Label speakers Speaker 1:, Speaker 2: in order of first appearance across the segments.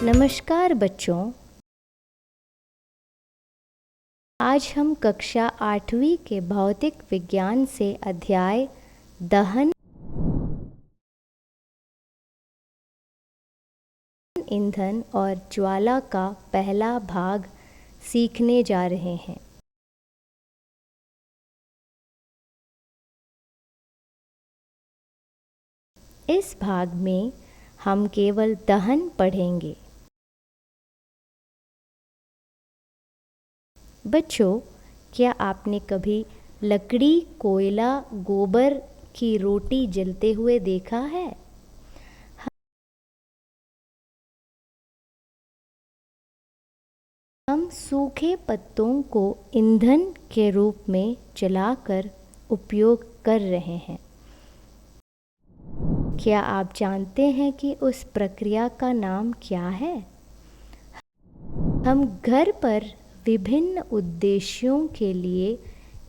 Speaker 1: नमस्कार बच्चों, आज हम कक्षा 8वीं के भौतिक विज्ञान से अध्याय दहन, ईंधन और ज्वाला का पहला भाग सीखने जा रहे हैं। इस भाग में हम केवल दहन पढ़ेंगे। बच्चों, क्या आपने कभी लकड़ी, कोयला, गोबर की रोटी जलते हुए देखा है? हम सूखे पत्तों को ईंधन के रूप में जलाकर उपयोग कर रहे हैं। क्या आप जानते हैं कि उस प्रक्रिया का नाम क्या है? हम घर पर विभिन्न उद्देश्यों के लिए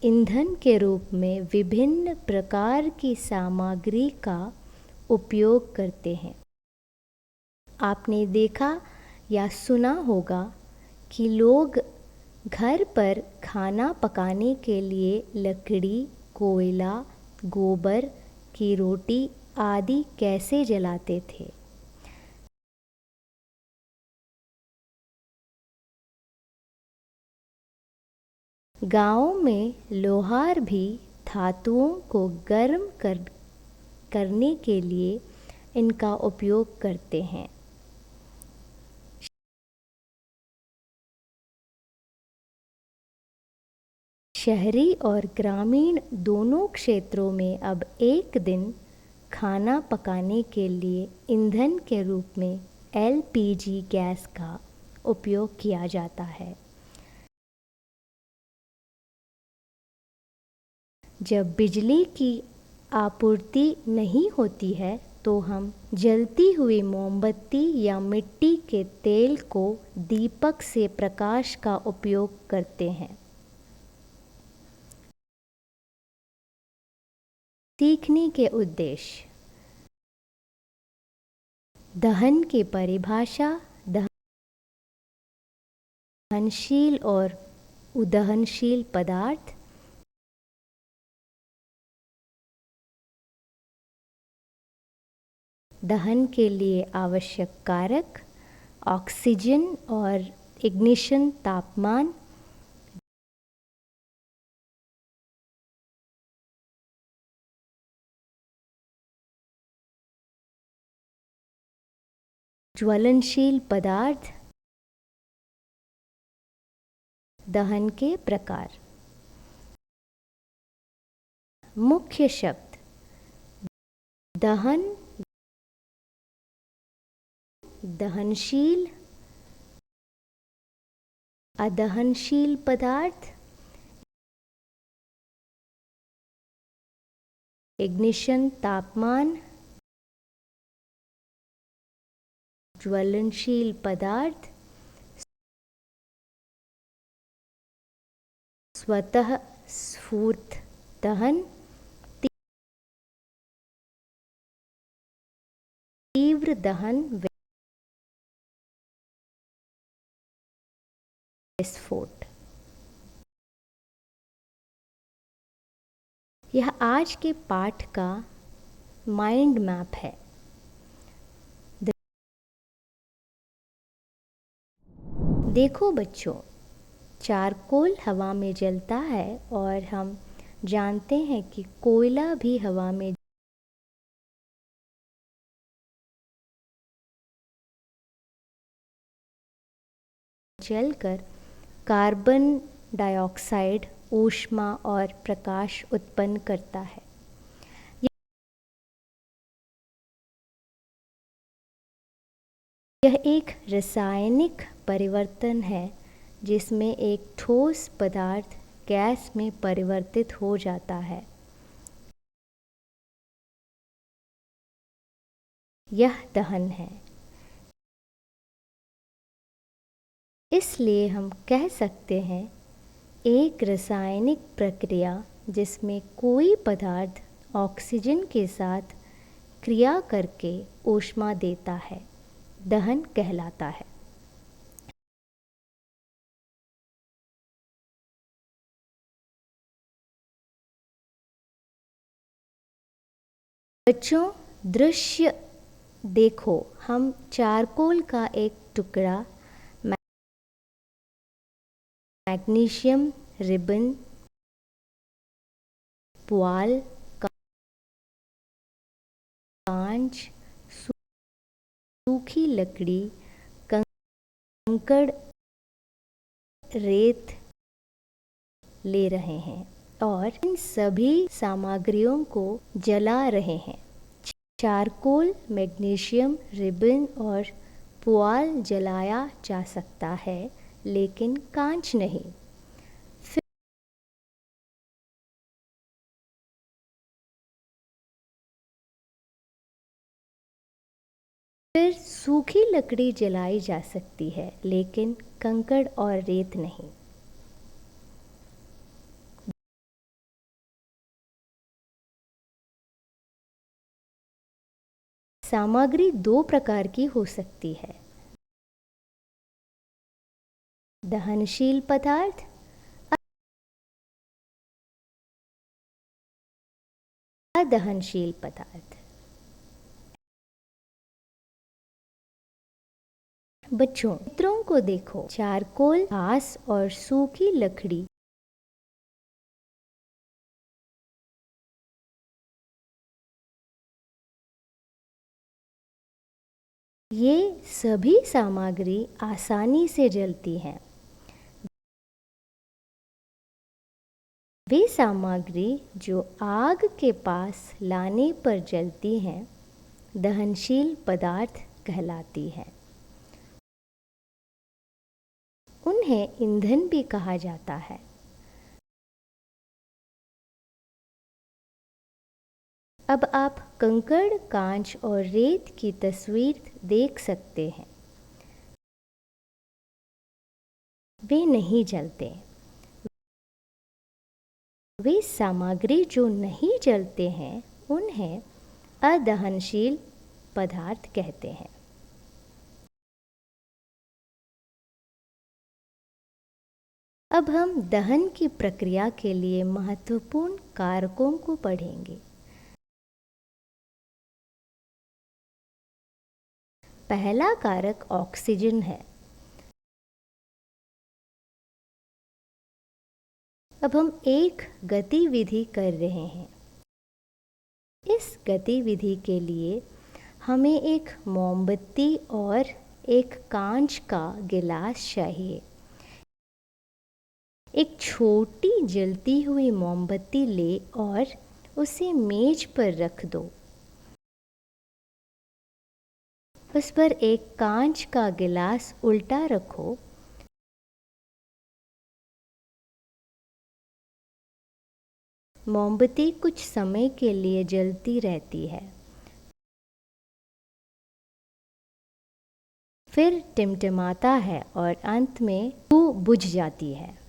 Speaker 1: ईंधन के रूप में विभिन्न प्रकार की सामग्री का उपयोग करते हैं। आपने देखा या सुना होगा कि लोग घर पर खाना पकाने के लिए लकड़ी, कोयला, गोबर की रोटी आदि कैसे जलाते थे। गाँव में लोहार भी धातुओं को गर्म करने के लिए इनका उपयोग करते हैं। शहरी और ग्रामीण दोनों क्षेत्रों में अब एक दिन खाना पकाने के लिए ईंधन के रूप में एलपीजी गैस का उपयोग किया जाता है। जब बिजली की आपूर्ति नहीं होती है तो हम जलती हुई मोमबत्ती या मिट्टी के तेल को दीपक से प्रकाश का उपयोग करते हैं। सीखने के उद्देश्य। दहन की परिभाषा। दहनशील और उदहनशील पदार्थ। दहन के लिए आवश्यक कारक, ऑक्सीजन और इग्निशन तापमान। ज्वलनशील पदार्थ। दहन के प्रकार। मुख्य शब्द: दहन, दहनशील, अदहनशील पदार्थ, इग्निशन तापमान, ज्वलनशील पदार्थ, स्वतः स्फूर्त दहन, तीव्र दहन, विस्फोट। यह आज के पाठ का माइंड मैप है। देखो बच्चों, चारकोल हवा में जलता है और हम जानते हैं कि कोयला भी हवा में जलकर कार्बन डाइऑक्साइड, ऊष्मा और प्रकाश उत्पन्न करता है। यह एक रासायनिक परिवर्तन है जिसमें एक ठोस पदार्थ गैस में परिवर्तित हो जाता है। यह दहन है। इसलिए हम कह सकते हैं एक रासायनिक प्रक्रिया जिसमें कोई पदार्थ ऑक्सीजन के साथ क्रिया करके ऊष्मा देता है, दहन कहलाता है। बच्चों, दृश्य देखो, हम चारकोल का एक टुकड़ा मैग्नीशियम रिबन, पुआल, कांच, सूखी लकड़ी, कंकड़, रेत ले रहे हैं और इन सभी सामग्रियों को जला रहे हैं। चारकोल, मैग्नीशियम रिबन और पुआल जलाया जा सकता है, लेकिन कांच नहीं। फिर सूखी लकड़ी जलाई जा सकती है, लेकिन कंकड़ और रेत नहीं। सामग्री दो प्रकार की हो सकती है: दहनशील पदार्थ, अदहनशील पदार्थ। बच्चों, चित्रों को देखो। चारकोल, घास और सूखी लकड़ी ये सभी सामग्री आसानी से जलती हैं। वे सामग्री जो आग के पास लाने पर जलती हैं, दहनशील पदार्थ कहलाती है। उन्हें ईंधन भी कहा जाता है। अब आप कंकड़, कांच और रेत की तस्वीर देख सकते हैं। वे नहीं जलते। वे सामग्री जो नहीं जलते हैं, उन्हें अदहनशील पदार्थ कहते हैं। अब हम दहन की प्रक्रिया के लिए महत्वपूर्ण कारकों को पढ़ेंगे। पहला कारक ऑक्सीजन है। अब हम एक गतिविधि कर रहे हैं। इस गतिविधि के लिए हमें एक मोमबत्ती और एक कांच का गिलास चाहिए। एक छोटी जलती हुई मोमबत्ती ले और उसे मेज पर रख दो। उस पर एक कांच का गिलास उल्टा रखो। मोमबत्ती कुछ समय के लिए जलती रहती है, फिर टिमटिमाता है और अंत में वो बुझ जाती है।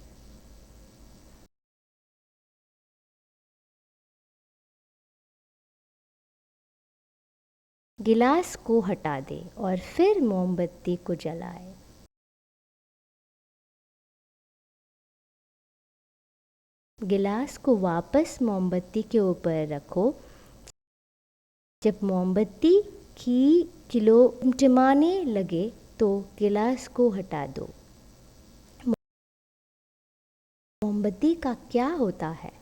Speaker 1: गिलास को हटा दे और फिर मोमबत्ती को जलाए। गिलास को वापस मोमबत्ती के ऊपर रखो। जब मोमबत्ती की किलो टिमटिमाने लगे तो गिलास को हटा दो। मोमबत्ती का क्या होता है?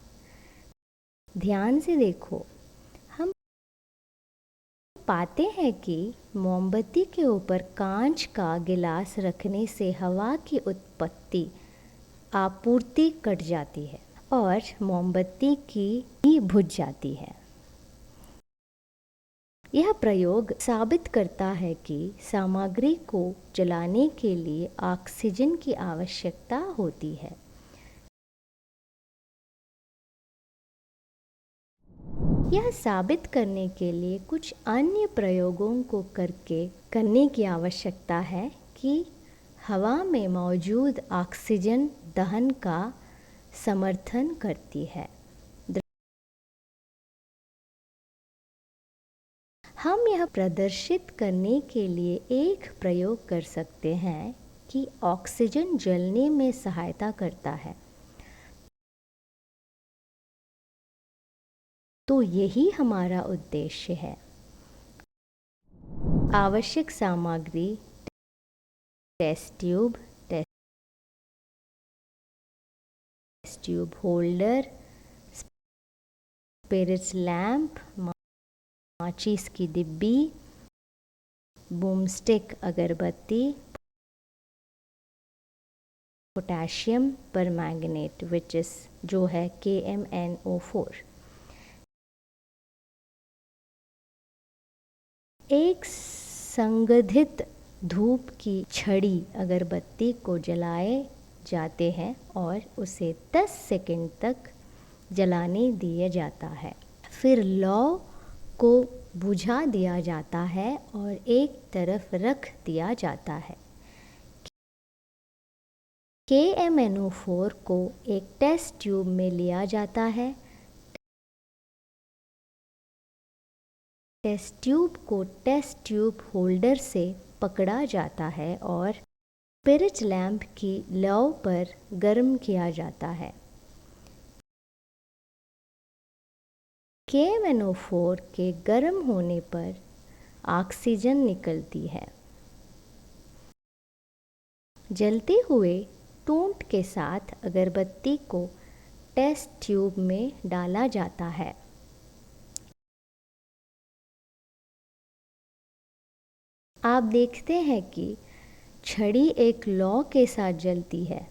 Speaker 1: ध्यान से देखो। हम पाते हैं कि मोमबत्ती के ऊपर कांच का गिलास रखने से हवा की उत्पत्ति आपूर्ति कट जाती है और मोमबत्ती की ही बुझ जाती है। यह प्रयोग साबित करता है कि सामग्री को जलाने के लिए ऑक्सीजन की आवश्यकता होती है। यह साबित करने के लिए कुछ अन्य प्रयोगों को करने की आवश्यकता है कि हवा में मौजूद ऑक्सीजन दहन का समर्थन करती है। हम यह प्रदर्शित करने के लिए एक प्रयोग कर सकते हैं कि ऑक्सीजन जलने में सहायता करता है। तो यही हमारा उद्देश्य है। आवश्यक सामग्री: test tube, test tube holder, spirits lamp, माचिस की डिब्बी, बूमस्टिक अगरबत्ती, पोटेशियम परमैंगनेट जो है KMnO4। एक संगठित धूप की छड़ी अगरबत्ती को जलाए जाते हैं और उसे 10 सेकंड तक जलाने दिया जाता है। फिर लौ को बुझा दिया जाता है और एक तरफ रख दिया जाता है। KMnO4 को एक टेस्ट ट्यूब में लिया जाता है। टेस्ट ट्यूब को टेस्ट ट्यूब होल्डर से पकड़ा जाता है और स्पिरिट लैंप की लौ पर गर्म किया जाता है। KMnO4 के गर्म होने पर ऑक्सीजन निकलती है। जलते हुए टूंट के साथ अगरबत्ती को टेस्ट ट्यूब में डाला जाता है। आप देखते हैं कि छड़ी एक लौ के साथ जलती है।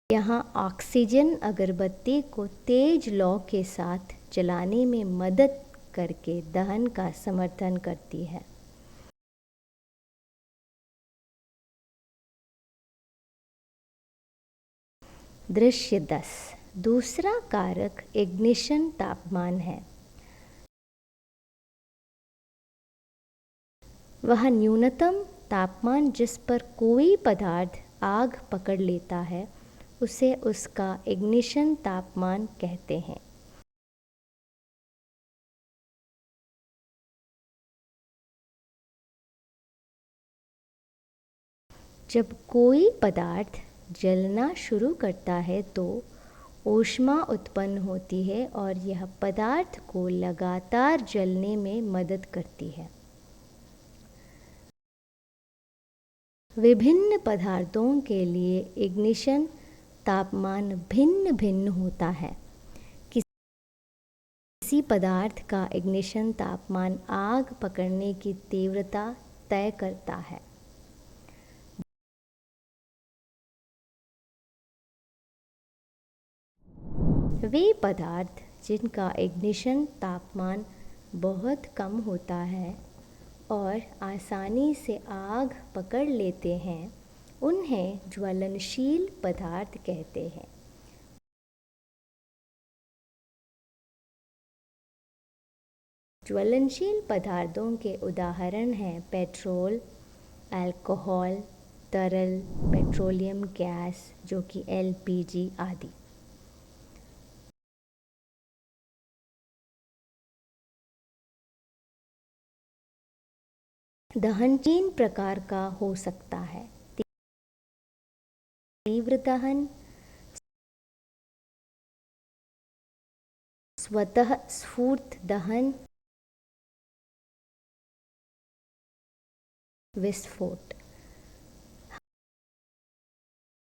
Speaker 1: यहाँ ऑक्सीजन अगरबत्ती को तेज लौ के साथ जलाने में मदद करके दहन का समर्थन करती है। दृश्य 10। दूसरा कारक इग्निशन तापमान है। वह न्यूनतम तापमान जिस पर कोई पदार्थ आग पकड़ लेता है उसे उसका इग्निशन तापमान कहते हैं। जब कोई पदार्थ जलना शुरू करता है तो ऊष्मा उत्पन्न होती है और यह पदार्थ को लगातार जलने में मदद करती है। विभिन्न पदार्थों के लिए इग्निशन तापमान भिन्न भिन्न होता है। किसी पदार्थ का इग्निशन तापमान आग पकड़ने की तीव्रता तय करता है। वे पदार्थ जिनका इग्निशन तापमान बहुत कम होता है और आसानी से आग पकड़ लेते हैं उन्हें ज्वलनशील पदार्थ कहते हैं। ज्वलनशील पदार्थों के उदाहरण हैं पेट्रोल, अल्कोहल, तरल पेट्रोलियम गैस जो कि LPG आदि। दहन 3 प्रकार का हो सकता है: तीव्र दहन, स्वतः स्फूर्त दहन, विस्फोट।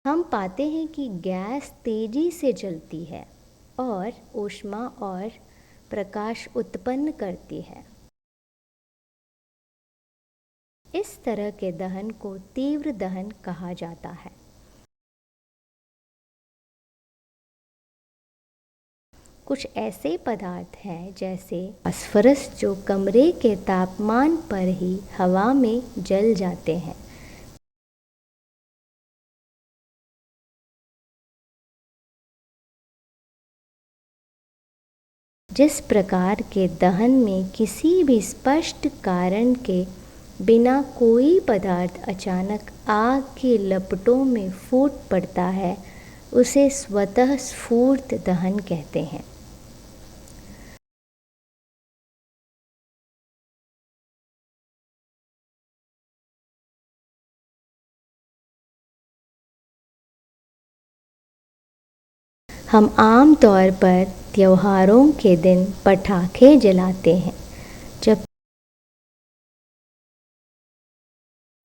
Speaker 1: हम पाते हैं कि गैस तेजी से जलती है और ऊष्मा और प्रकाश उत्पन्न करती है। इस तरह के दहन को तीव्र दहन कहा जाता है। कुछ ऐसे पदार्थ हैं जैसे फास्फोरस जो कमरे के तापमान पर ही हवा में जल जाते हैं। जिस प्रकार के दहन में किसी भी स्पष्ट कारण के बिना कोई पदार्थ अचानक आग की लपटों में फूट पड़ता है उसे स्वतः स्फूर्त दहन कहते हैं। हम आम तौर पर त्योहारों के दिन पटाखे जलाते हैं। जब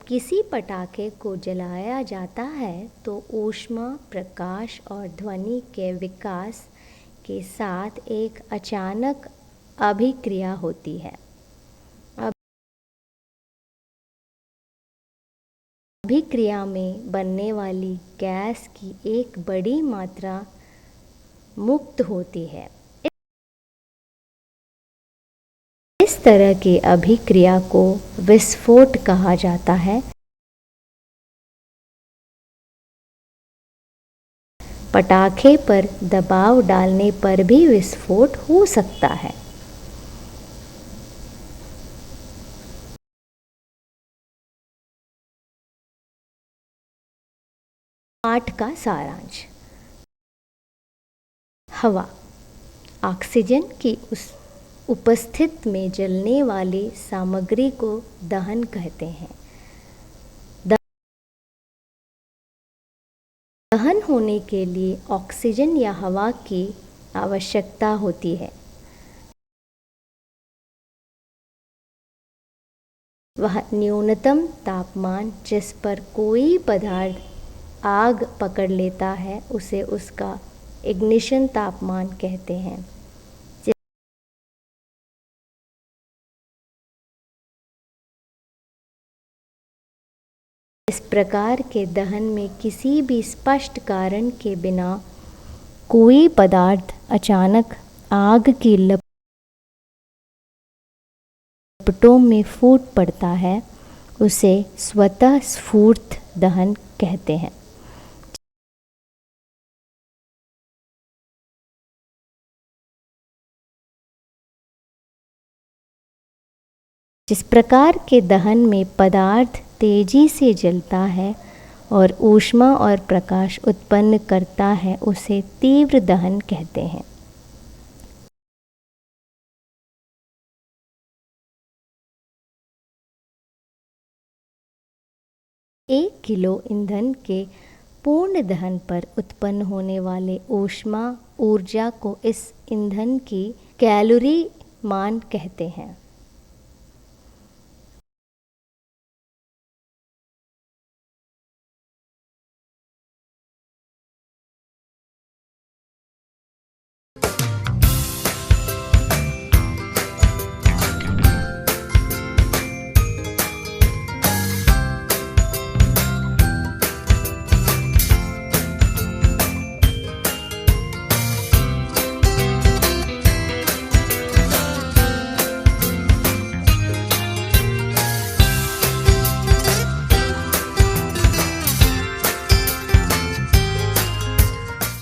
Speaker 1: किसी पटाखे को जलाया जाता है तो ऊष्मा, प्रकाश और ध्वनि के विकास के साथ एक अचानक अभिक्रिया होती है। अभिक्रिया में बनने वाली गैस की एक बड़ी मात्रा मुक्त होती है। इस तरह की अभिक्रिया को विस्फोट कहा जाता है। पटाखे पर दबाव डालने पर भी विस्फोट हो सकता है। पाठ का सारांश। हवा ऑक्सीजन की उस उपस्थिति में जलने वाली सामग्री को दहन कहते हैं। दहन होने के लिए ऑक्सीजन या हवा की आवश्यकता होती है। वह न्यूनतम तापमान जिस पर कोई पदार्थ आग पकड़ लेता है उसे उसका इग्निशन तापमान कहते हैं। इस प्रकार के दहन में किसी भी स्पष्ट कारण के बिना कोई पदार्थ अचानक आग की लपटों में फूट पड़ता है, उसे स्वतः स्फूर्त दहन कहते हैं। जिस प्रकार के दहन में पदार्थ तेजी से जलता है और ऊष्मा और प्रकाश उत्पन्न करता है उसे तीव्र दहन कहते हैं। एक किलो ईंधन के पूर्ण दहन पर उत्पन्न होने वाले ऊष्मा ऊर्जा को इस ईंधन की कैलोरी मान कहते हैं।